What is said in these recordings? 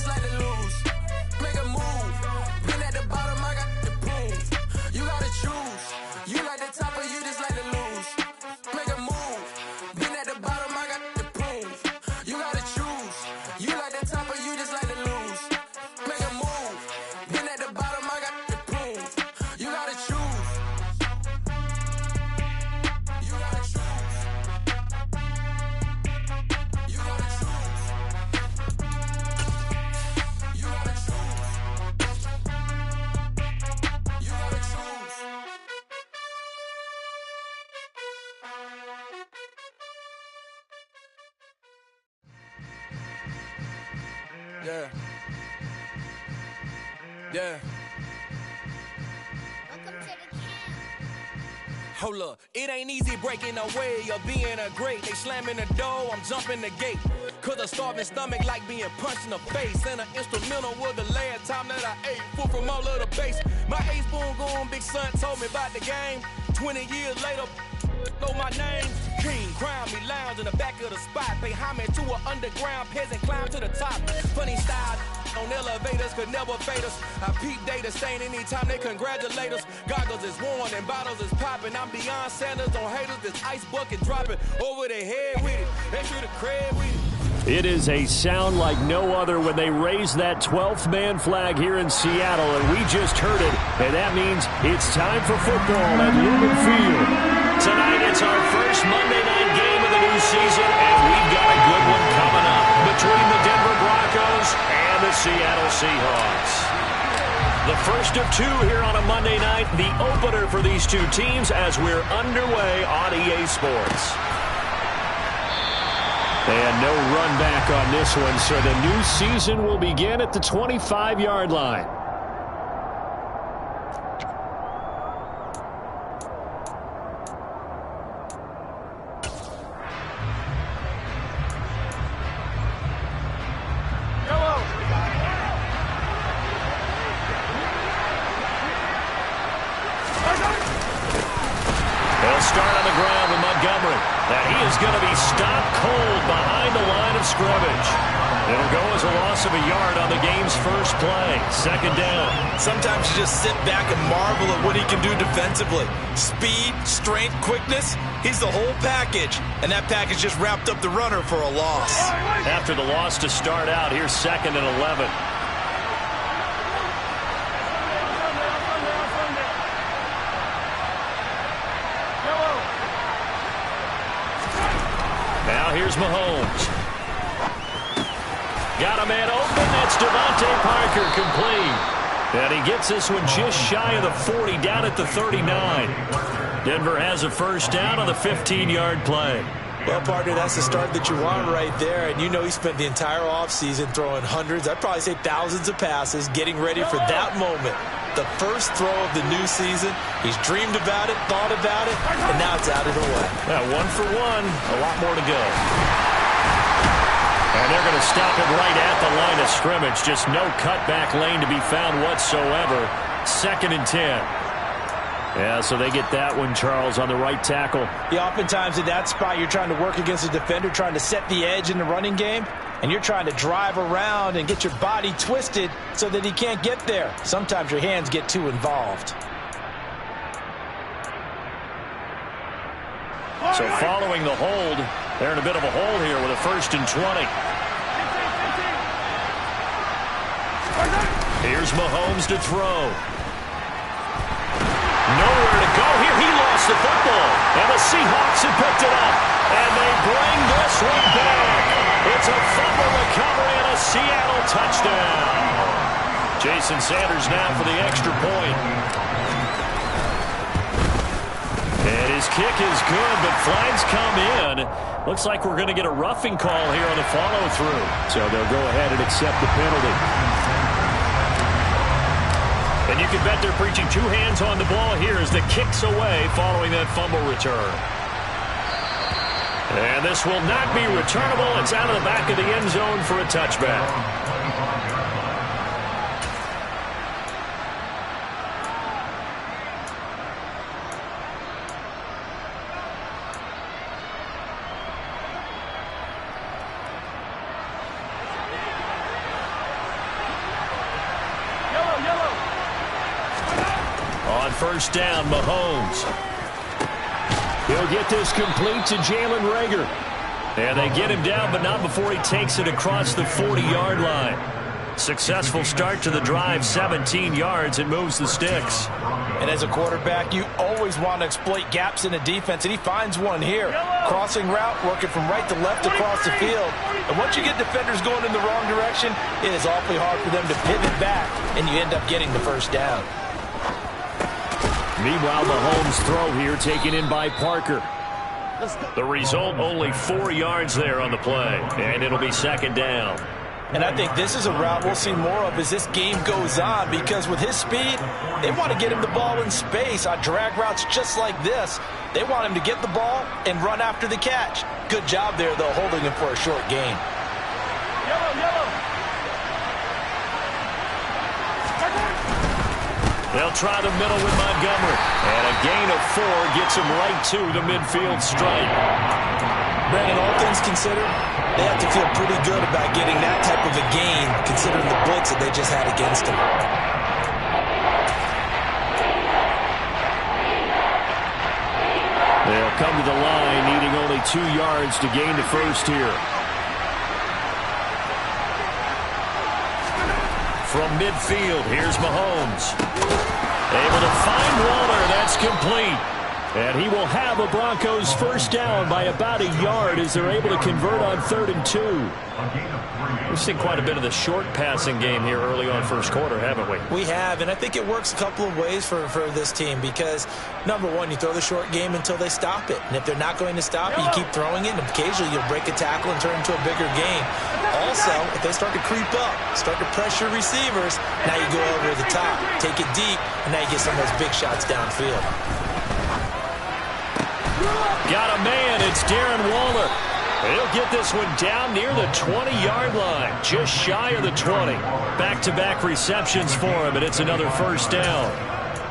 just like to lose. Make a move. Been at the bottom, I got the prove. You gotta choose. You like the top or you just like to lose. Make a move. Been at the bottom, I got the prove. You gotta choose. You like the top or you just like to lose. Make a move. Been at the bottom, I got the prove. You gotta choose. You gotta choose. You gotta choose. You gotta choose. You gotta choose. Yeah. Yeah. Welcome to the camp. Hold up, it ain't easy breaking away or being a great. They slamming the door, I'm jumping the gate. Cause a starving stomach like being punched in the face. And an instrumental was the last time that I ate. Full from all of the bass. My ace boom goon, big son told me about the game. 20 years later, know my name. King, crown me, lounge in the back of the spot. Pay homage to an underground peasant, climb to the top. Funny style on elevators could never fade us. I peep data stain anytime they congratulate us. Goggles is worn and bottles is popping. I'm beyond Sanders on haters. This ice bucket dropping over their head with it. They should have cred with it. It is a sound like no other when they raise that 12th man flag here in Seattle, and we just heard it, and that means it's time for football at Lumen Field. Tonight it's our first Monday night game of the new season, and we've got a good one coming up between the Denver Broncos and the Seattle Seahawks. The first of two here on a Monday night, the opener for these two teams as we're underway on EA Sports. And no run back on this one, so the new season will begin at the 25-yard line. They'll start on the ground with Montgomery. That he is going to be stopped cold behind the line of scrimmage. It'll go as a loss of a yard on the game's first play. Second down. Sometimes you just sit back and marvel at what he can do defensively. Speed, strength, quickness, he's the whole package. And that package just wrapped up the runner for a loss. After the loss to start out, here's 2nd and 11. Now here's Mahomes. Got a man open. That's Devontae Parker, complete. And he gets this one just shy of the 40, down at the 39. Denver has a first down on the 15-yard play. Well, partner, that's the start that you want right there. And you know he spent the entire offseason throwing hundreds, I'd probably say thousands of passes, getting ready for that moment. The first throw of the new season. He's dreamed about it, thought about it, and now it's out of the way. Yeah, 1 for 1, a lot more to go. And they're going to stop it right at the line of scrimmage. Just no cutback lane to be found whatsoever. 2nd and 10. Yeah, so they get that one, Charles, on the right tackle. Yeah, oftentimes in that spot, you're trying to work against a defender, trying to set the edge in the running game, and you're trying to drive around and get your body twisted so that he can't get there. Sometimes your hands get too involved. So following the hold, they're in a bit of a hole here with a 1st and 20. Here's Mahomes to throw. Nowhere to go here. He lost the football. And the Seahawks have picked it up. And they bring this one back. It's a fumble recovery and a Seattle touchdown. Jason Sanders now for the extra point. And his kick is good, but flags come in. Looks like we're going to get a roughing call here on the follow-through. So they'll go ahead and accept the penalty. And you can bet they're preaching 2 hands on the ball here as the kick's away following that fumble return. And this will not be returnable. It's out of the back of the end zone for a touchback. On first down, Mahomes. He'll get this complete to Jalen Reagor. And they get him down, but not before he takes it across the 40-yard line. Successful start to the drive, 17 yards, and moves the sticks. And as a quarterback, you always want to exploit gaps in a defense, and he finds one here. Crossing route, working from right to left across the field. And once you get defenders going in the wrong direction, it is awfully hard for them to pivot back, and you end up getting the first down. Meanwhile, Mahomes' throw here taken in by Parker. The result, only 4 yards there on the play, and it'll be second down. And I think this is a route we'll see more of as this game goes on, because with his speed, they want to get him the ball in space on drag routes just like this. They want him to get the ball and run after the catch. Good job there, though, holding him for a short gain. They'll try the middle with Montgomery. And a gain of 4 gets him right to the midfield stripe. Brandon, all things considered, they have to feel pretty good about getting that type of a gain, considering the blitz that they just had against them. They'll come to the line, needing only 2 yards to gain the first here. From midfield, here's Mahomes. Able to find Waller. That's complete. And he will have a Broncos first down by about a yard as they're able to convert on 3rd and 2. We've seen quite a bit of the short passing game here early on first quarter, haven't we? We have, and I think it works a couple of ways for this team because, number one, you throw the short game until they stop it. And if they're not going to stop it, you keep throwing it, and occasionally you'll break a tackle and turn it into a bigger game. Also, if they start to creep up, start to pressure receivers, now you go over the top, take it deep, and now you get some of those big shots downfield. Got a man. It's Darren Waller. He'll get this one down near the 20-yard line, just shy of the 20. Back-to-back receptions for him, and it's another first down.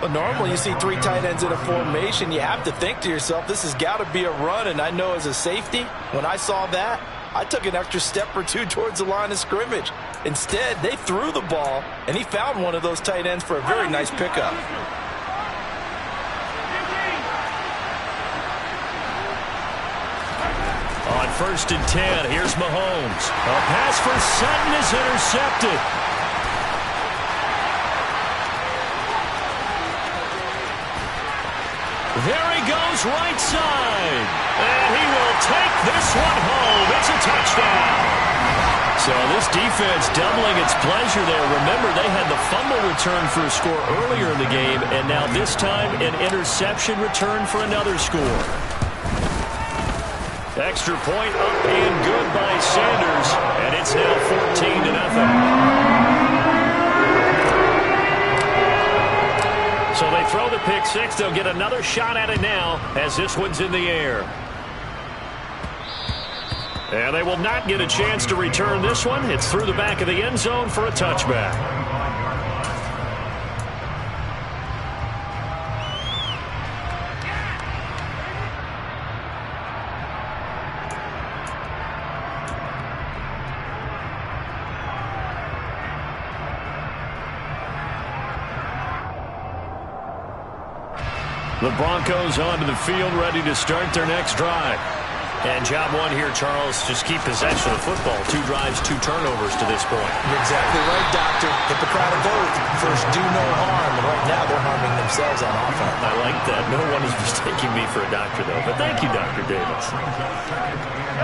But normally you see 3 tight ends in a formation. You have to think to yourself, this has got to be a run. And I know as a safety, when I saw that, I took an extra step or 2 towards the line of scrimmage. Instead, they threw the ball, and he found one of those tight ends for a very nice pickup. On 1st and 10, here's Mahomes. A pass for Sutton is intercepted. There he goes, right side. And he will take this one home. It's a touchdown. So this defense doubling its pleasure there. Remember, they had the fumble return for a score earlier in the game, and now this time an interception return for another score. Extra point up and good by Sanders, and it's now 14-0. So they throw the pick six. They'll get another shot at it now as this one's in the air. And they will not get a chance to return this one. It's through the back of the end zone for a touchback. The Broncos onto the field, ready to start their next drive. And job one here, Charles, just keep possession of the football. 2 drives, 2 turnovers to this point. You're exactly right, Doctor. Hippocratic oath. First, do no harm. And right now, they're harming themselves on offense. I like that. No one is mistaking me for a doctor, though. But thank you, Dr. Davis.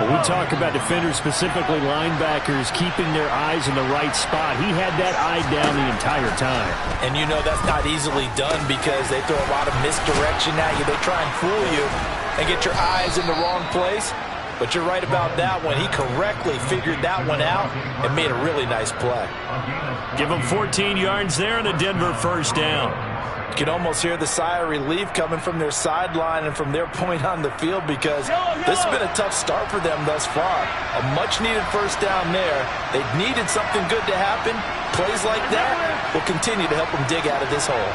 When we talk about defenders, specifically linebackers, keeping their eyes in the right spot, he had that eye down the entire time. And you know that's not easily done because they throw a lot of misdirection at you. They try and fool you and get your eyes in the wrong place. But you're right about that one. He correctly figured that one out and made a really nice play. Give him 14 yards there and a Denver first down. You can almost hear the sigh of relief coming from their sideline and from their point on the field because this has been a tough start for them thus far. A much-needed first down there. They've needed something good to happen. Plays like that will continue to help them dig out of this hole.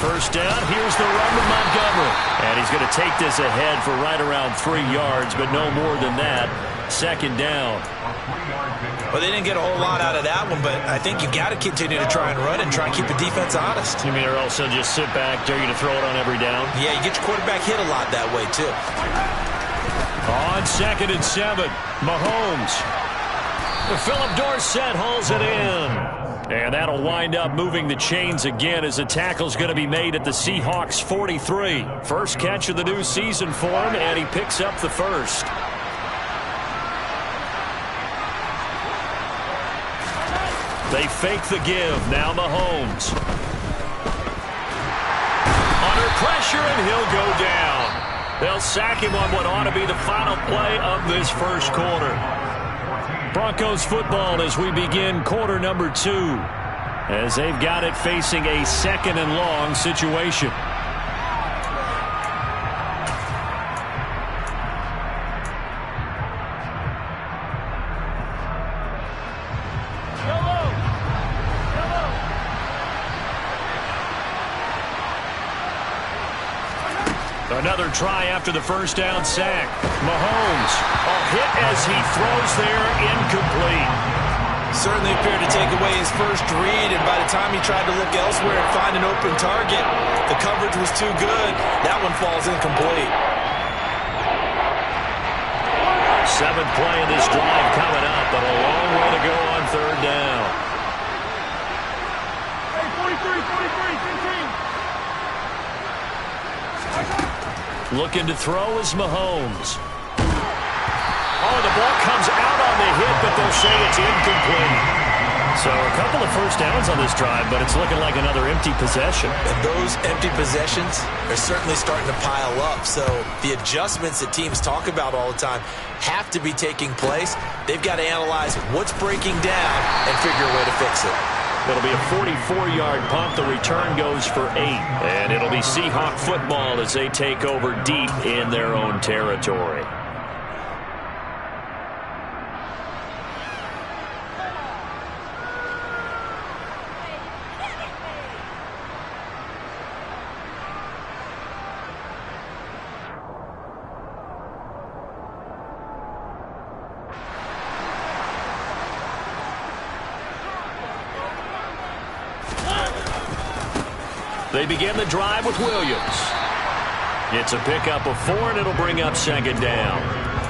first down. Here's the run to Montgomery. And he's going to take this ahead for right around 3 yards, but no more than that. Second down. Well, they didn't get a whole lot out of that one, but I think you got to continue to try and run and try and keep the defense honest. You mean or also just sit back, dare you to throw it on every down? Yeah, you get your quarterback hit a lot that way, too. On 2nd and 7, Mahomes. Philip Dorsett hauls it in. And that'll wind up moving the chains again as the tackle's going to be made at the Seahawks 43. First catch of the new season for him, and he picks up the first. They fake the give. Now Mahomes. Under pressure, and he'll go down. They'll sack him on what ought to be the final play of this first quarter. Broncos football as we begin quarter number 2, as they've got it facing a 2nd and long situation. Another try after the first down sack. Mahomes, a hit as he throws there, incomplete. Certainly appeared to take away his first read, and by the time he tried to look elsewhere and find an open target, the coverage was too good. That one falls incomplete. 7th play of this drive coming up, but a long way to go on 3rd down. Hey, 43, 15. Looking to throw is Mahomes. Oh, the ball comes out on the hit, but they'll say it's incomplete. So a couple of first downs on this drive, but it's looking like another empty possession. And those empty possessions are certainly starting to pile up. So the adjustments that teams talk about all the time have to be taking place. They've got to analyze what's breaking down and figure a way to fix it. It'll be a 44-yard punt. The return goes for 8. And it'll be Seahawk football as they take over deep in their own territory. They begin the drive with Williams. It's a pickup of 4, and it'll bring up 2nd down.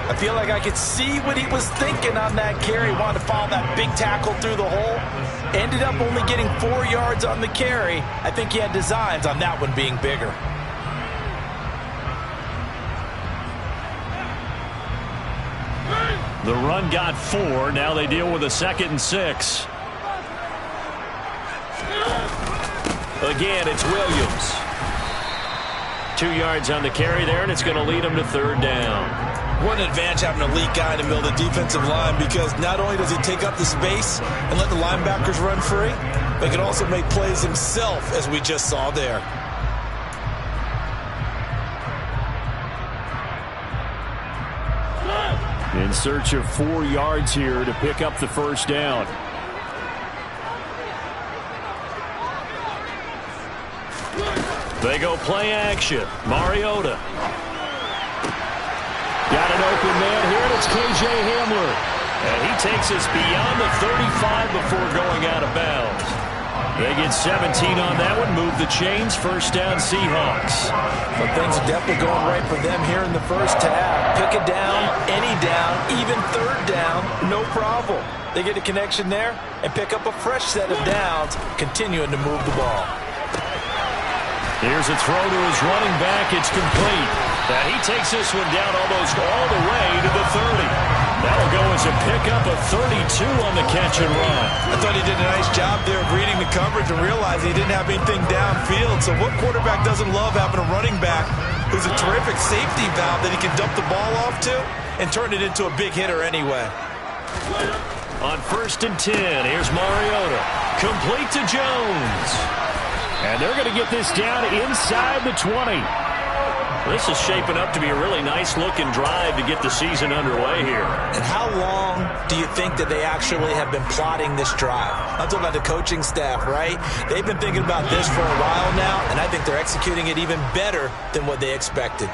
I feel like I could see what he was thinking on that carry. Wanted to follow that big tackle through the hole. Ended up only getting 4 yards on the carry. I think he had designs on that one being bigger. The run got 4. Now they deal with a 2nd and 6. Again, it's Williams. 2 yards on the carry there, and it's going to lead him to 3rd down. What an advantage having an elite guy in the middle of the defensive line, because not only does he take up the space and let the linebackers run free, but he can also make plays himself, as we just saw there. In search of 4 yards here to pick up the first down. They go play action. Mariota. Got an open man here, and it's K.J. Hamler. And he takes us beyond the 35 before going out of bounds. They get 17 on that one, move the chains, first down Seahawks. But things are definitely going right for them here in the first half. Pick a down, any down, even 3rd down, no problem. They get a connection there and pick up a fresh set of downs, continuing to move the ball. Here's a throw to his running back. It's complete. Now he takes this one down almost all the way to the 30. That'll go as a pickup of 32 on the catch and run. I thought he did a nice job there of reading the coverage and realizing he didn't have anything downfield. So what quarterback doesn't love having a running back who's a terrific safety valve that he can dump the ball off to and turn it into a big hitter anyway? On 1st and 10, here's Mariota. Complete to Jones. And they're going to get this down inside the 20. This is shaping up to be a really nice-looking drive to get the season underway here. And how long do you think that they actually have been plotting this drive? I'm talking about the coaching staff, right? They've been thinking about this for a while now, and I think they're executing it even better than what they expected.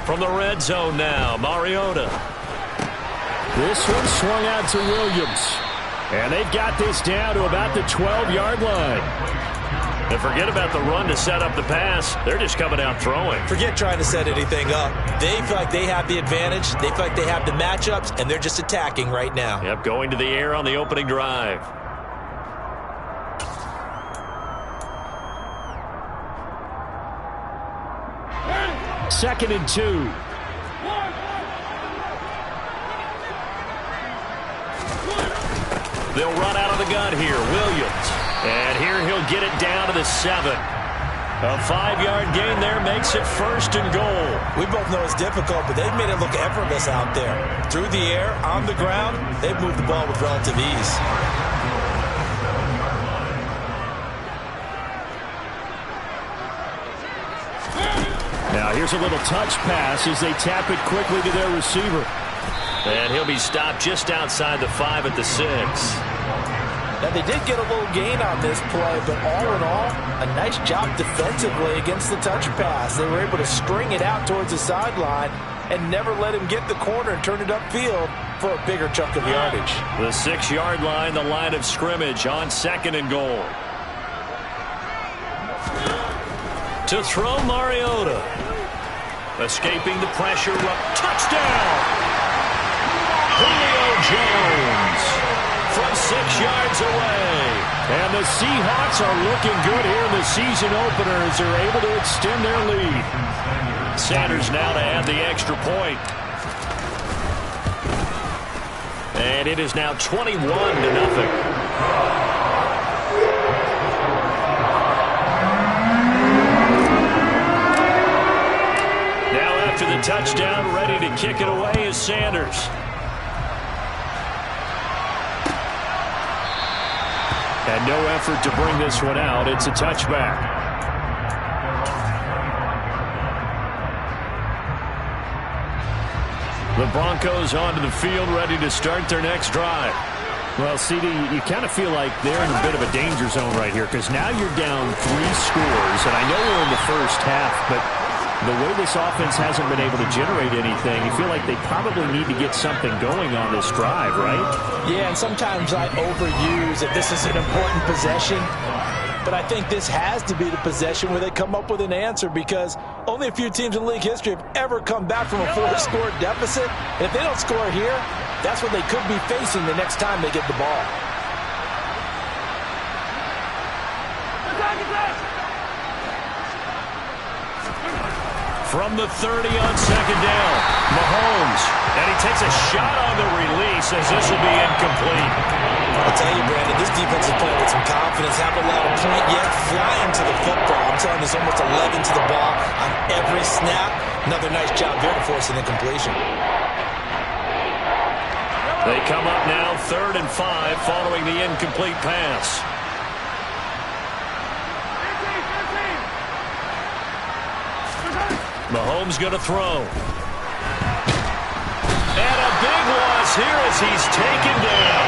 From the red zone now, Mariota. This one swung out to Williams. And they've got this down to about the 12-yard line. And forget about the run to set up the pass. They're just coming out throwing. Forget trying to set anything up. They feel like they have the advantage. They feel like they have the matchups, and they're just attacking right now. Yep, going to the air on the opening drive. Second and 2. They'll run out of the gun here. Williams. And here he'll get it down to the 7. A 5-yard gain there makes it first and goal. We both know it's difficult, but they've made it look effortless out there. Through the air, on the ground, they've moved the ball with relative ease. Now here's a little touch pass as they tap it quickly to their receiver. And he'll be stopped just outside the 5 at the 6. Now, they did get a little gain on this play, but all in all, a nice job defensively against the touch pass. They were able to string it out towards the sideline and never let him get the corner and turn it upfield for a bigger chunk of yardage. The 6-yard line, the line of scrimmage on second and goal. To throw, Mariota. Escaping the pressure. Touchdown! Julio Jones from 6 yards away. And the Seahawks are looking good here in the season opener as they're able to extend their lead. Sanders now to add the extra point. And it is now 21-0. Now after the touchdown, ready to kick it away is Sanders. And no effort to bring this one out. It's a touchback. The Broncos onto the field, ready to start their next drive. Well, CD, you kind of feel like they're in a bit of a danger zone right here because now you're down 3 scores. And I know we're in the first half, but the way this offense hasn't been able to generate anything, you feel like they probably need to get something going on this drive, right? Yeah, and sometimes I overuse that this is an important possession. But I think this has to be the possession where they come up with an answer because only a few teams in league history have ever come back from a 4-score deficit. And if they don't score here, that's what they could be facing the next time they get the ball. From the 30 on second down, Mahomes, and he takes a shot on the release as this will be incomplete. I'll tell you, Brandon, this defense is playing with some confidence. Haven't allowed a point yet, flying to the football. I'm telling you, there's almost 11 to the ball on every snap. Another nice job there to force an incompletion. They come up now 3rd and 5 following the incomplete pass. Mahomes going to throw. And a big loss here as he's taken down.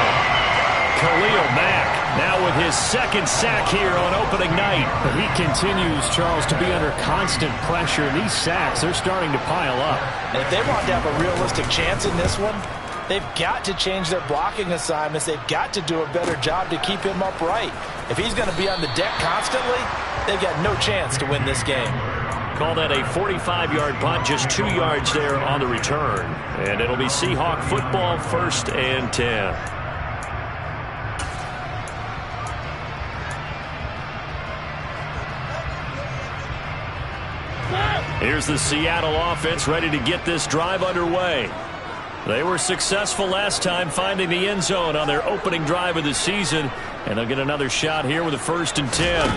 Khalil Mack now with his 2nd sack here on opening night. But he continues, Charles, to be under constant pressure. These sacks, they're starting to pile up. And if they want to have a realistic chance in this one, they've got to change their blocking assignments. They've got to do a better job to keep him upright. If he's going to be on the deck constantly, they've got no chance to win this game. Call that a 45-yard punt, just 2 yards there on the return. And it'll be Seahawk football, 1st and 10. Here's the Seattle offense ready to get this drive underway. They were successful last time finding the end zone on their opening drive of the season. And they'll get another shot here with a 1st and 10.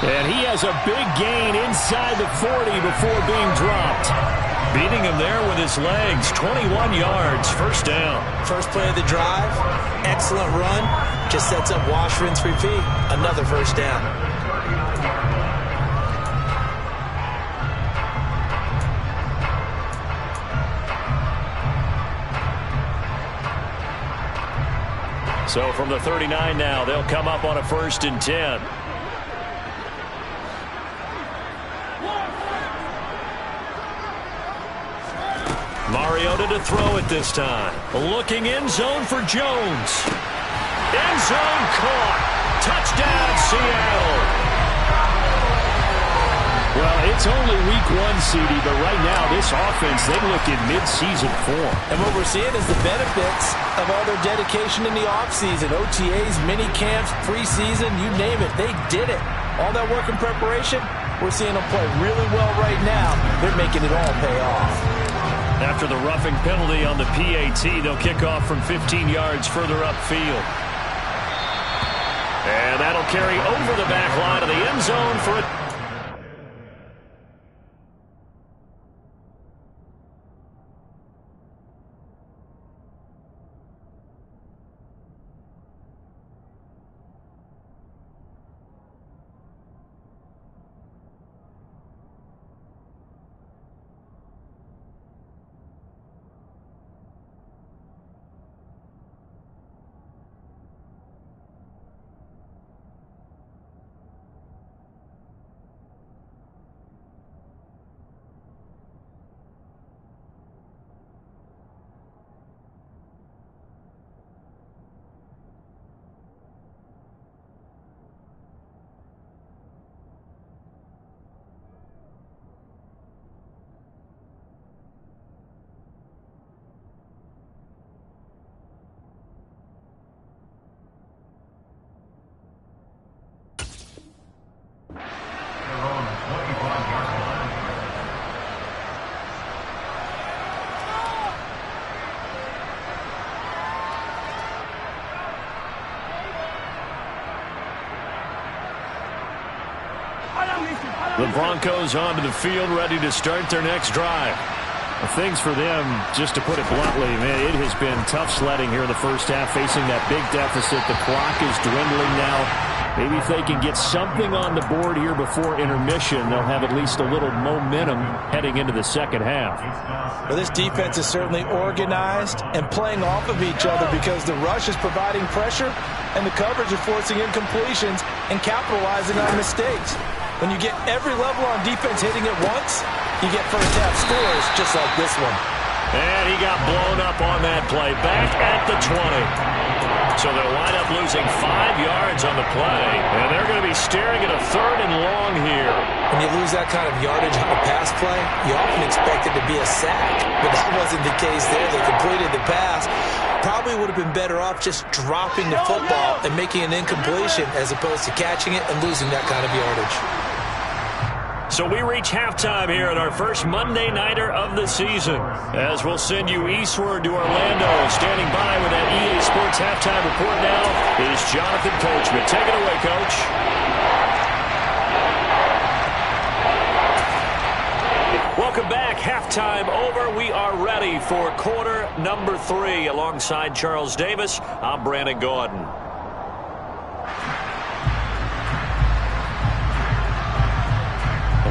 And he has a big gain inside the 40 before being dropped. Beating him there with his legs. 21 yards, 1st down. First play of the drive, excellent run. Just sets up wash, rinse, repeat. Another 1st down. So from the 39 now, they'll come up on a 1st and 10. Mariota to throw it this time. Looking end zone for Jones. End zone caught. Touchdown, Seattle. Well, it's only week 1, CD, but right now this offense, they look in mid-season form. And what we're seeing is the benefits of all their dedication in the offseason. OTAs, mini camps, preseason, you name it. They did it. All that work and preparation, we're seeing them play really well right now. They're making it all pay off. After the roughing penalty on the PAT, they'll kick off from 15 yards further upfield. And that'll carry over the back line of the end zone for a... The Broncos onto the field, ready to start their next drive. Things for them, just to put it bluntly, man, it has been tough sledding here in the first half, facing that big deficit. The clock is dwindling now. Maybe if they can get something on the board here before intermission, they'll have at least a little momentum heading into the second half. Well, this defense is certainly organized and playing off of each other because the rush is providing pressure and the coverage is forcing incompletions and capitalizing on mistakes. When you get every level on defense hitting at once, you get first half scores just like this one. And he got blown up on that play. Back at the 20. So they'll wind up losing 5 yards on the play. And they're going to be staring at a 3rd and long here. When you lose that kind of yardage on a pass play, you often expect it to be a sack. But that wasn't the case there. They completed the pass. Probably would have been better off just dropping the football and making an incompletion as opposed to catching it and losing that kind of yardage. So we reach halftime here at our first Monday Nighter of the season. As we'll send you eastward to Orlando. Standing by with that EA Sports halftime report now is Jonathan Coachman. Take it away, Coach. Welcome back. Halftime over. We are ready for quarter number 3. Alongside Charles Davis, I'm Brandon Gordon.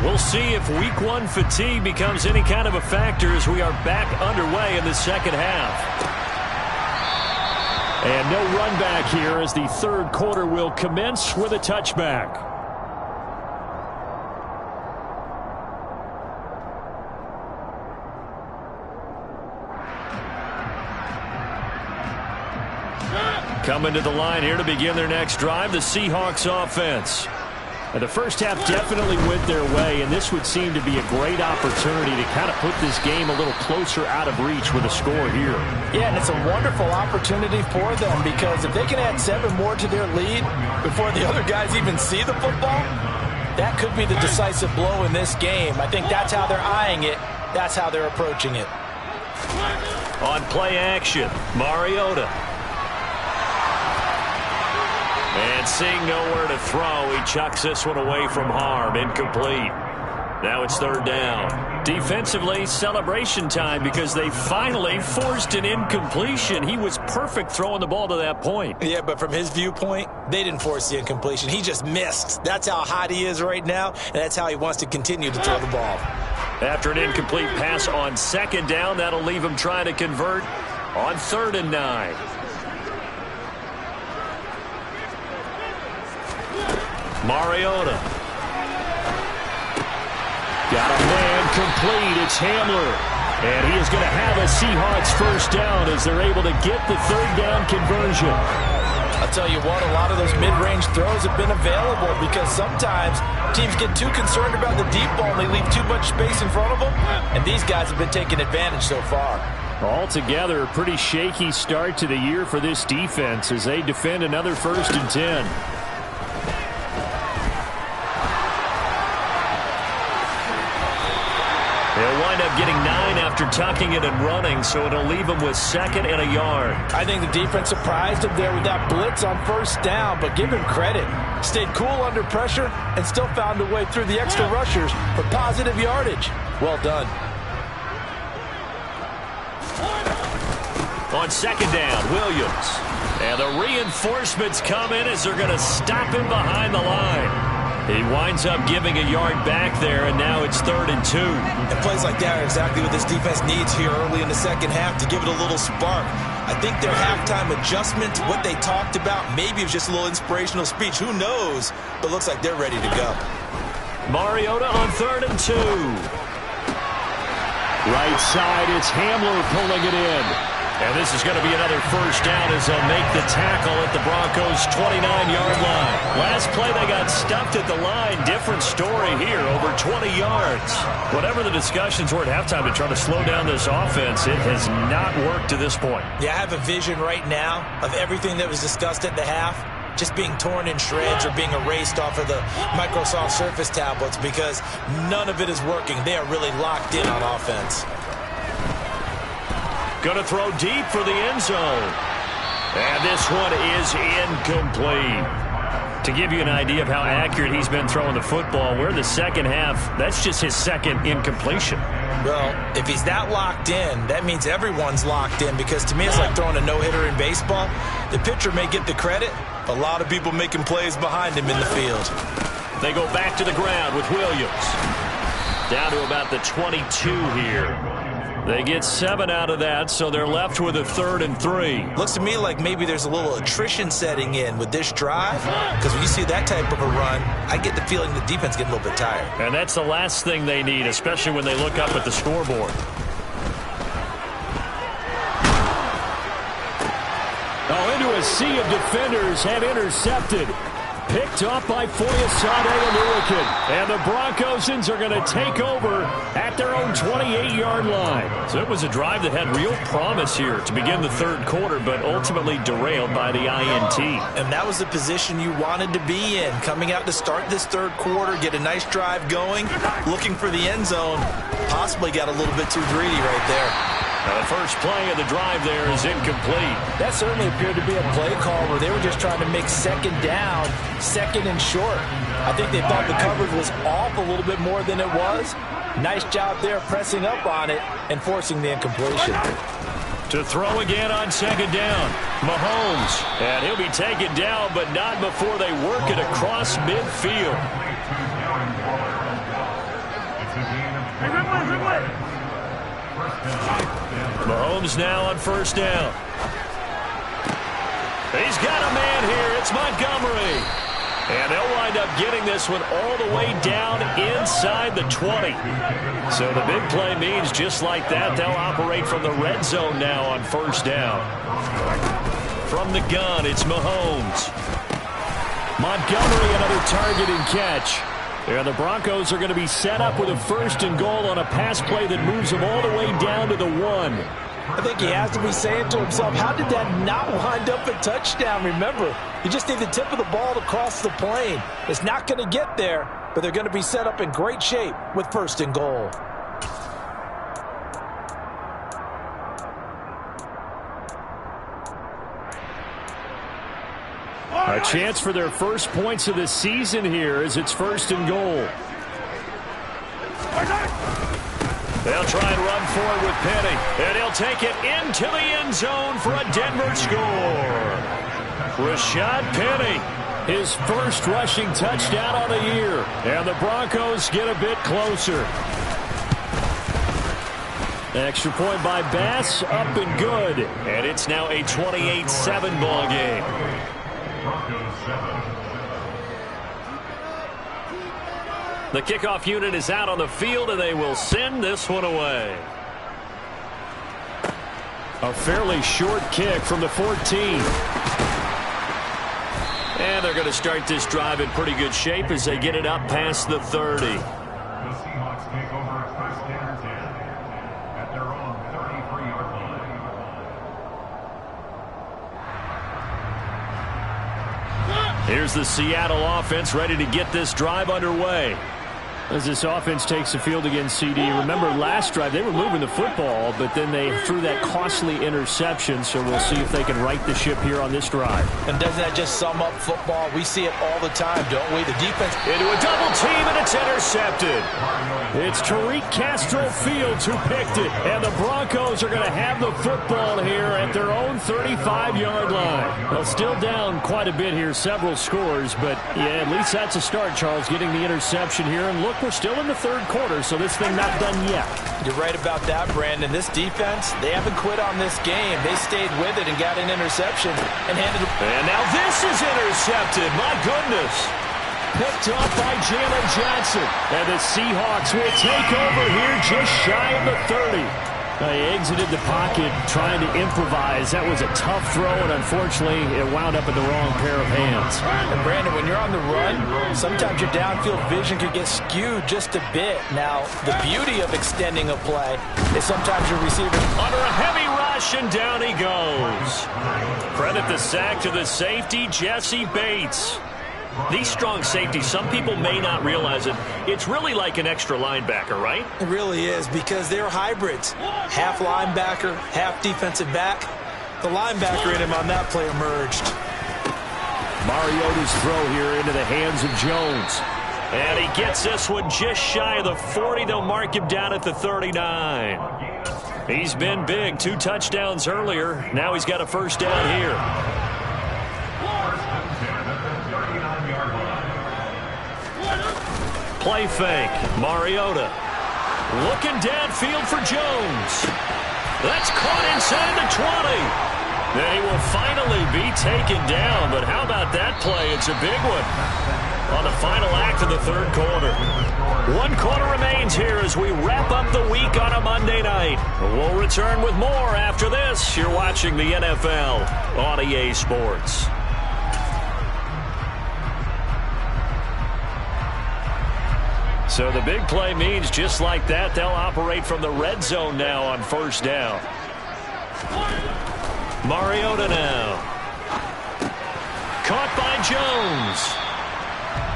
We'll see if week 1 fatigue becomes any kind of a factor as we are back underway in the second half. And no run back here as the third quarter will commence with a touchback. Coming to the line here to begin their next drive, the Seahawks offense. The first half definitely went their way, and this would seem to be a great opportunity to kind of put this game a little closer out of reach with a score here. Yeah, and it's a wonderful opportunity for them because if they can add 7 more to their lead before the other guys even see the football, that could be the decisive blow in this game. I think that's how they're eyeing it. That's how they're approaching it. On play action, Mariota. And seeing nowhere to throw, he chucks this one away from harm. Incomplete. Now it's 3rd down. Defensively, celebration time because they finally forced an incompletion. He was perfect throwing the ball to that point. Yeah, but from his viewpoint, they didn't force the incompletion. He just missed. That's how hot he is right now, and that's how he wants to continue to throw the ball. After an incomplete pass on 2nd down, that'll leave him trying to convert on 3rd and 9. Mariota. Got a man complete. It's Hamler. And he is going to have a Seahawks first down as they're able to get the third down conversion. I'll tell you what, a lot of those mid-range throws have been available because sometimes teams get too concerned about the deep ball and they leave too much space in front of them. And these guys have been taking advantage so far. Altogether, a pretty shaky start to the year for this defense as they defend another 1st and 10. They'll wind up getting 9 after tucking it and running, so it'll leave them with 2nd and a yard. I think the defense surprised him there with that blitz on 1st down, but give him credit. Stayed cool under pressure and still found a way through the extra rushers for positive yardage. Well done. On 2nd down, Williams. And the reinforcements come in as they're going to stop him behind the line. He winds up giving a yard back there, and now it's 3rd and 2. And plays like that are exactly what this defense needs here early in the second half to give it a little spark. I think their halftime adjustment, what they talked about, maybe it was just a little inspirational speech. Who knows? But looks like they're ready to go. Mariota on 3rd and 2. Right side, it's Hamler pulling it in. And this is going to be another first down as they'll make the tackle at the Broncos' 29-yard line. Last play, they got stuffed at the line. Different story here, over 20 yards. Whatever the discussions were at halftime to try to slow down this offense, it has not worked to this point. Yeah, I have a vision right now of everything that was discussed at the half just being torn in shreds or being erased off of the Microsoft Surface tablets because none of it is working. They are really locked in on offense. Going to throw deep for the end zone. And this one is incomplete. To give you an idea of how accurate he's been throwing the football, we're in the second half. That's just his 2nd incompletion. Well, if he's that locked in, that means everyone's locked in because to me it's like throwing a no-hitter in baseball. The pitcher may get the credit. A lot of people making plays behind him in the field. They go back to the ground with Williams. Down to about the 22 here. They get 7 out of that, so they're left with a 3rd and 3. Looks to me like maybe there's a little attrition setting in with this drive, because when you see that type of a run, I get the feeling the defense getting a little bit tired. And that's the last thing they need, especially when they look up at the scoreboard. Oh, into a sea of defenders and intercepted. Picked up by Foyesade Aluakin. And the Broncosans are going to take over at their own 28-yard line. So it was a drive that had real promise here to begin the 3rd quarter, but ultimately derailed by the INT. And that was the position you wanted to be in. Coming out to start this 3rd quarter, get a nice drive going, looking for the end zone. Possibly got a little bit too greedy right there. Now the first play of the drive there is incomplete. That certainly appeared to be a play call where they were just trying to make 2nd down, 2nd and short. I think they thought the coverage was off a little bit more than it was. Nice job there pressing up on it and forcing the incompletion. To throw again on 2nd down, Mahomes. And he'll be taken down, but not before they work it across midfield. Mahomes now on 1st down. He's got a man here. It's Montgomery. And they'll wind up getting this one all the way down inside the 20. So the big play means just like that, they'll operate from the red zone now on 1st down. From the gun, it's Mahomes. Montgomery, another target and catch. And the Broncos are going to be set up with a 1st and goal on a pass play that moves them all the way down to the 1. I think he has to be saying to himself, how did that not wind up a touchdown? Remember, you just need the tip of the ball to cross the plane. It's not going to get there, but they're going to be set up in great shape with 1st and goal. A chance for their first points of the season here as it's 1st and goal. They'll try and run forward with Penny, and he'll take it into the end zone for a Denver score. Rashad Penny, his first rushing touchdown on the year, and the Broncos get a bit closer. Extra point by Bass, up and good, and it's now a 28-7 ball game. The kickoff unit is out on the field, and they will send this one away. A fairly short kick from the 14. And they're going to start this drive in pretty good shape as they get it up past the 30. The Seahawks take over first and 10 at their own 33-yard line. Here's the Seattle offense ready to get this drive underway. As this offense takes the field against CD, remember last drive they were moving the football, but then they threw that costly interception, so we'll see if they can right the ship here on this drive. And doesn't that just sum up football? We see it all the time, don't we? The defense Into a double team, and it's intercepted. It's Tariq Castro Fields who picked it, and the Broncos are going to have the football here at their own 35-yard line. Well, still down quite a bit here, several scores, but yeah, at least that's a start, Charles, getting the interception here. And look, we're still in the third quarter, so this thing not done yet. You're right about that, Brandon. This defense, they haven't quit on this game. They stayed with it and got an interception and handed it. And now this is intercepted. My goodness. Picked up by Jalen Johnson. And the Seahawks will take over here just shy of the 30. They exited the pocket trying to improvise. That was a tough throw, and unfortunately, it wound up in the wrong pair of hands. And Brandon, when you're on the run, sometimes your downfield vision could get skewed just a bit. Now, the beauty of extending a play is sometimes your receiver under a heavy rush, and down he goes. Credit the sack to the safety, Jesse Bates. These strong safeties, some people may not realize it. It's really like an extra linebacker, right? It really is, because they're hybrids. Half linebacker, half defensive back. The linebacker in him on that play emerged. Mariota's throw here into the hands of Jones. And he gets this one just shy of the 40. They'll mark him down at the 39. He's been big. 2 touchdowns earlier. Now he's got a first down here. Play fake. Mariota looking downfield for Jones. That's caught inside the 20. Then he will finally be taken down. But how about that play? It's a big one on the final act of the third quarter. 1 quarter remains here as we wrap up the week on a Monday night. We'll return with more after this. You're watching the NFL on EA Sports. So the big play means just like that, they'll operate from the red zone now on first down. Mariota now. Caught by Jones.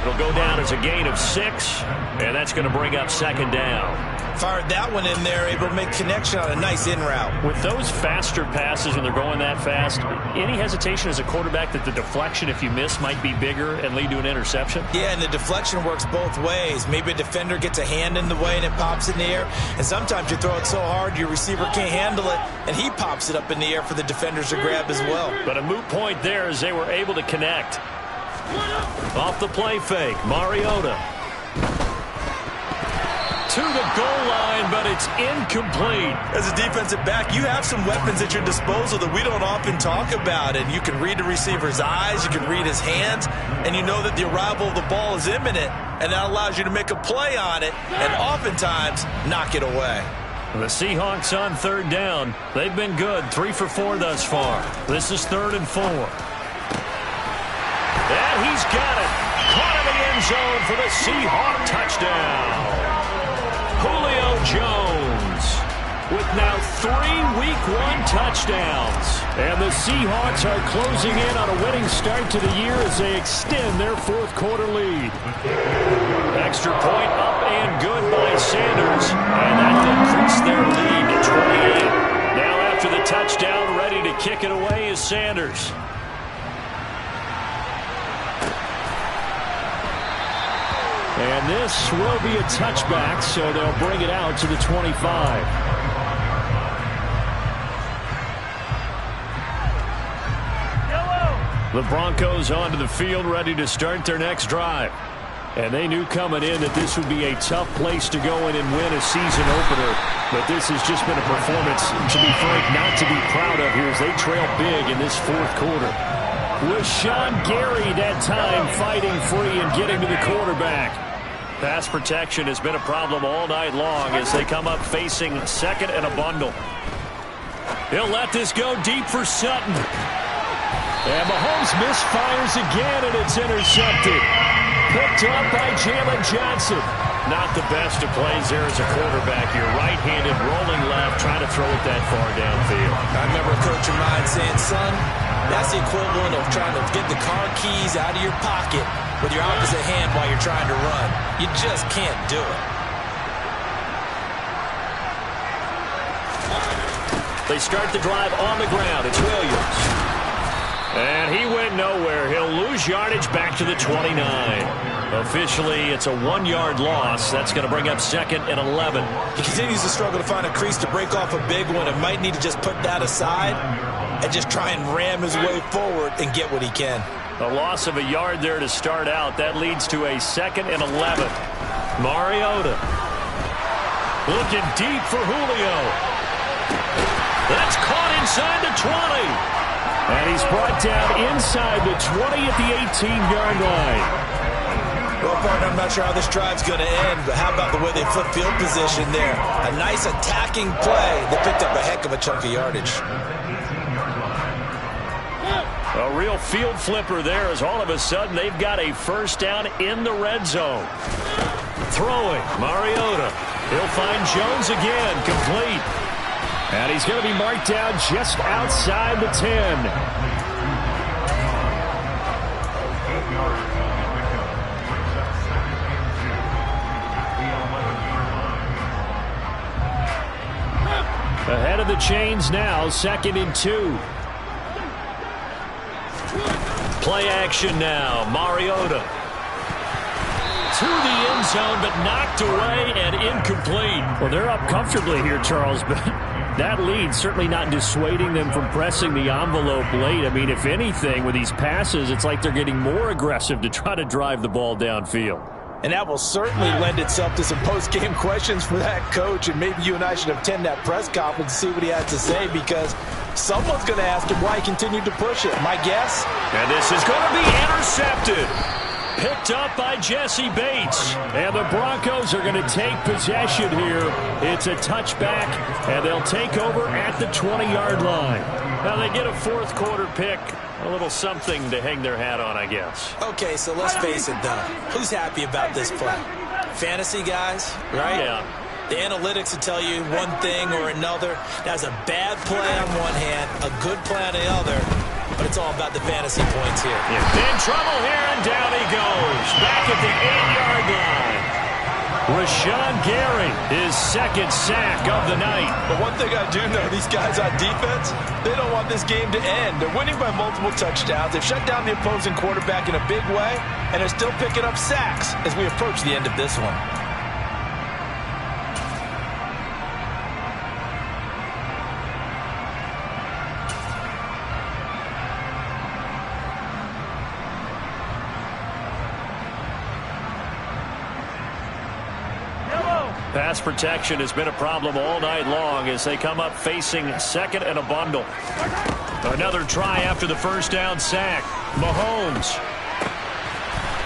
It'll go down as a gain of 6, and that's going to bring up second down. Fired that one in there, able to make connection on a nice in route. With those faster passes when they're going that fast, any hesitation as a quarterback that the deflection, if you miss, might be bigger and lead to an interception? Yeah, and the deflection works both ways. Maybe a defender gets a hand in the way and it pops in the air, and sometimes you throw it so hard your receiver can't handle it, and he pops it up in the air for the defenders to grab as well. But a moot point there as they were able to connect. Off the play fake, Mariota. To the goal line, but it's incomplete. As a defensive back, you have some weapons at your disposal that we don't often talk about. And you can read the receiver's eyes, you can read his hands, and you know that the arrival of the ball is imminent. And that allows you to make a play on it and oftentimes knock it away. The Seahawks on third down. They've been good, 3 for 4 thus far. This is 3rd and 4. And he's got it. Caught in the end zone for the Seahawk touchdown. Julio Jones with now 3 Week 1 touchdowns. And the Seahawks are closing in on a winning start to the year as they extend their 4th quarter lead. Extra point up and good by Sanders. And that increased their lead to 28. Now after the touchdown, ready to kick it away is Sanders. And this will be a touchback, so they'll bring it out to the 25. The Broncos onto the field, ready to start their next drive. And they knew coming in that this would be a tough place to go in and win a season opener. But this has just been a performance, to be frank, not to be proud of here as they trail big in this 4th quarter. With Sean Gary that time fighting free and getting to the quarterback. Pass protection has been a problem all night long as they come up facing second and a bundle. He'll let this go deep for Sutton. And Mahomes misfires again, and it's intercepted. Picked up by Jalen Johnson. Not the best of plays there as a quarterback. You're right-handed, rolling left, trying to throw it that far downfield. I remember a coach of mine saying, son, that's the equivalent of trying to get the car keys out of your pocket with your opposite hand while you're trying to run. You just can't do it. They start the drive on the ground. It's Williams. And he went nowhere. He'll lose yardage back to the 29. Officially, it's a 1-yard loss. That's going to bring up second and 11. He continues to struggle to find a crease to break off a big one and might need to just put that aside and just try and ram his way forward and get what he can. A loss of a yard there to start out. That leads to a second and 11. Mariota looking deep for Julio. That's caught inside the 20. And he's brought down inside the 20 at the 18-yard line. Well, partner, I'm not sure how this drive's going to end, but how about the way they flip field position there? A nice attacking play that picked up a heck of a chunk of yardage. A real field flipper there as all of a sudden they've got a first down in the red zone. Throwing, Mariota. He'll find Jones again, complete. And he's going to be marked down just outside the 10. Ahead of the chains now, second and 2. Play action now, Mariota. To the end zone, but knocked away and incomplete. Well, they're up comfortably here, Charles, but that lead certainly not dissuading them from pressing the envelope late. I mean, if anything, with these passes, it's like they're getting more aggressive to try to drive the ball downfield. And that will certainly lend itself to some post-game questions for that coach, and maybe you and I should attend that press conference and see what he has to say, because someone's going to ask him why he continued to push it. My guess? And this is going to be intercepted. Picked up by Jesse Bates. And the Broncos are going to take possession here. It's a touchback, and they'll take over at the 20-yard line. Now they get a fourth quarter pick. A little something to hang their hat on, I guess. Okay, so let's face it, though. Who's happy about this play? Fantasy guys, right? Yeah. The analytics will tell you one thing or another. That's a bad play on one hand, a good play on the other. But it's all about the fantasy points here. Yeah. In trouble here, and down he goes. Back at the 8-yard line. Rashawn Gary, his second sack of the night. But one thing I do know, these guys on defense, they don't want this game to end. They're winning by multiple touchdowns. They've shut down the opposing quarterback in a big way, and they're still picking up sacks as we approach the end of this one. Pass protection has been a problem all night long as they come up facing second and a bundle. Another try after the first down sack. Mahomes.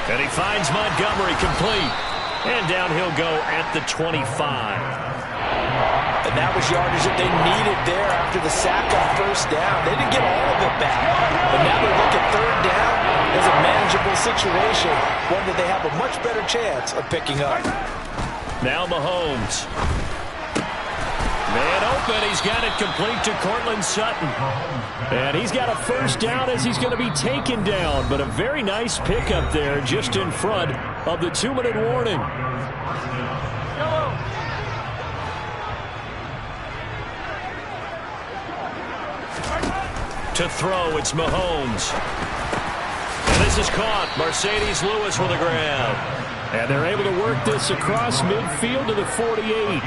And he finds Montgomery complete. And down he'll go at the 25. And that was yardage that they needed there after the sack on first down. They didn't get all of it back. But now they look at third down as a manageable situation, one that they have a much better chance of picking up. Now Mahomes. Man open. He's got it complete to Cortland Sutton. And he's got a first down as he's going to be taken down. But a very nice pickup there just in front of the 2-minute warning. To throw, it's Mahomes. And this is caught. Mercedes Lewis with a grab. And they're able to work this across midfield to the 48.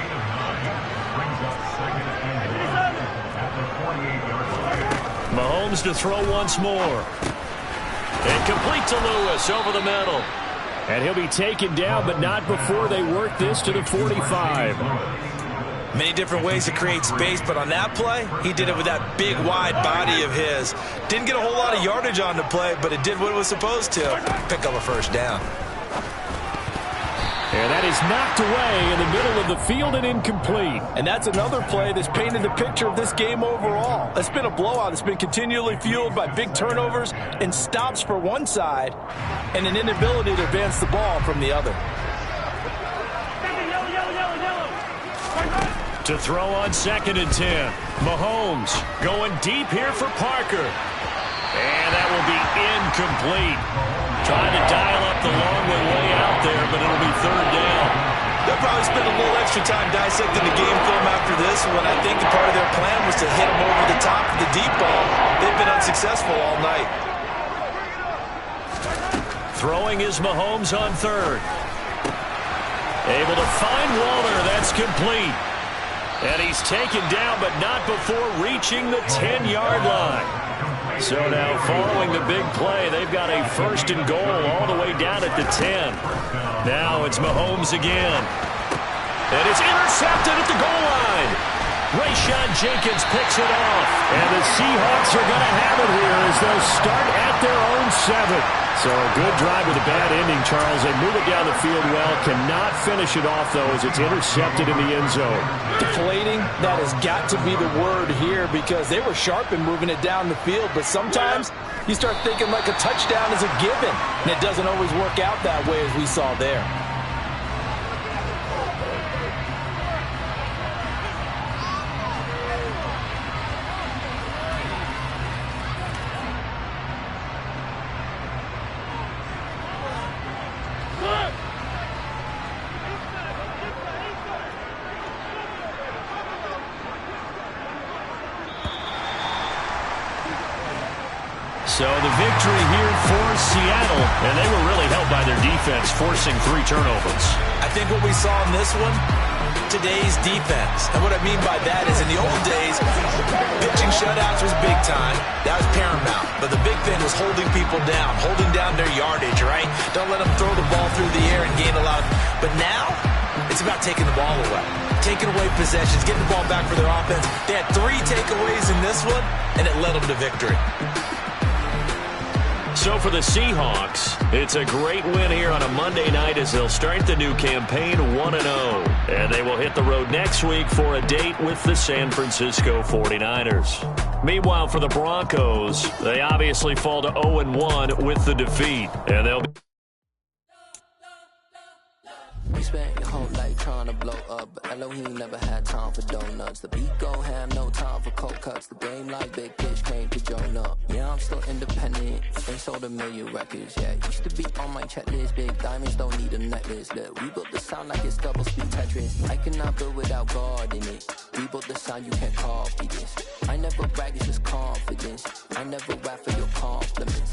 Mahomes to throw once more. And complete to Lewis over the middle. And he'll be taken down, but not before they work this to the 45. Many different ways to create space, but on that play, he did it with that big, wide body of his. Didn't get a whole lot of yardage on the play, but it did what it was supposed to. Pick up a first down. And that is knocked away in the middle of the field and incomplete. And that's another play that's painted the picture of this game overall. It's been a blowout. It's been continually fueled by big turnovers and stops for one side and an inability to advance the ball from the other. To throw on 2nd and 10. Mahomes going deep here for Parker. And that will be incomplete. Trying to dial up the long way out there, but it'll be 3rd down. They'll probably spend a little extra time dissecting the game film after this one. I think part of their plan was to hit them over the top of the deep ball. They've been unsuccessful all night. Throwing is Mahomes on 3rd. Able to find Waller. That's complete. And he's taken down, but not before reaching the 10-yard line. So now following the big play, they've got a 1st and goal all the way down at the 10. Now it's Mahomes again. And it's intercepted at the goal line. Rayshon Jenkins picks it off. And the Seahawks are going to have it here as they'll start at their own 7. So a good drive with a bad ending, Charles. They move it down the field well. Cannot finish it off, though, as it's intercepted in the end zone. Deflating, that has got to be the word here because they were sharp in moving it down the field. But sometimes you start thinking like a touchdown is a given. And it doesn't always work out that way as we saw there. So the victory here for Seattle, and they were really helped by their defense, forcing 3 turnovers. I think what we saw in this one, today's defense. And what I mean by that is in the old days, pitching shutouts was big time. That was paramount. But the big thing was holding people down, holding down their yardage, right? Don't let them throw the ball through the air and gain a lot. But now, it's about taking the ball away. Taking away possessions, getting the ball back for their offense. They had 3 takeaways in this one, and it led them to victory. So for the Seahawks, it's a great win here on a Monday night as they'll start the new campaign 1-0. And they will hit the road next week for a date with the San Francisco 49ers. Meanwhile, for the Broncos, they obviously fall to 0-1 with the defeat. And they'll be... You spent your whole life trying to blow up, but Elohim never had time for donuts. The beat go ham, no time for cold cuts. The game like big bitch came to join up. Yeah, I'm still independent, ain't sold 1 million records. Yeah, used to be on my checklist. Big diamonds don't need a necklace. Look, we built the sound like it's double speed Tetris. I cannot build without God in it. We built the sound, you can't copy this. I never brag, it's just confidence. I never rap for your compliments.